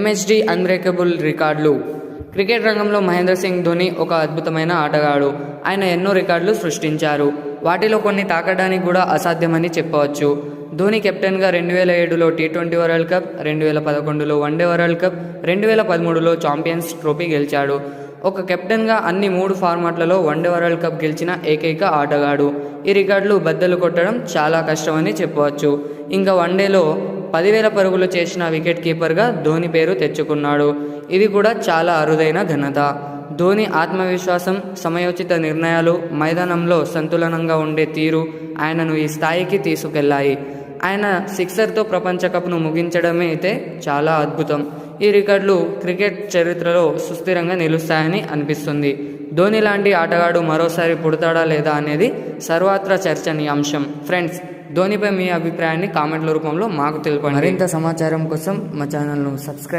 MHD unbreakable రికార్డులు. Cricket రంగంలో మహేంద్ర సింగ్ ధోని ఒక అద్భుతమైన ఆటగాడు. ఆయన ఎన్నో రికార్డులు సృష్టించారు. వాటిలో కొన్ని తాకడానికి కూడా అసాధ్యమని చెప్పవచ్చు. ధోని కెప్టెన్గా 2007లో T20 వరల్డ్ కప్, 2011లో వన్డే వరల్డ్ కప్, 2013లో ఛాంపియన్స్ ట్రోఫీ గెలిచాడు. ఒక కెప్టెన్గా అన్ని 3 ఫార్మాట్లలో వన్డే వరల్డ్ కప్ గెలిచిన ఏకైక ఆటగాడు. ఈ రికార్డులు బద్దలు కొట్టడం చాలా కష్టమని చెప్పవచ్చు. ఇంకా వన్డేలో 10,000 పరుగులు చేసిన వికెట్ కీపర్గా ధోని పేరు తెచ్చుకున్నాడు. ఇది కూడా చాలా అరుదైన ఘనత. ధోని ఆత్మవిశ్వాసం, సమయోచిత నిర్ణయాలు, మైదానంలో సంతులనంగా ఉండే తీరు ఆయనను ఈ స్థాయికి తీసుకెళ్లాయి. ఆయన సిక్సర్తో ప్రపంచ కప్ను ముగించడమే అయితే చాలా అద్భుతం. ఈ రికార్డులు క్రికెట్ చరిత్రలో సుస్థిరంగా నిలుస్తాయని అనిపిస్తుంది. ధోని లాంటి ఆటగాడు మరోసారి పుడతాడా లేదా అనేది సర్వత్రా చర్చనీయాంశం. ఫ్రెండ్స్, ధోనిపై మీ అభిప్రాయాన్ని కామెంట్ల రూపంలో మాకు తెలపండి. మరింత సమాచారం కోసం మా ఛానల్ను సబ్స్క్రైబ్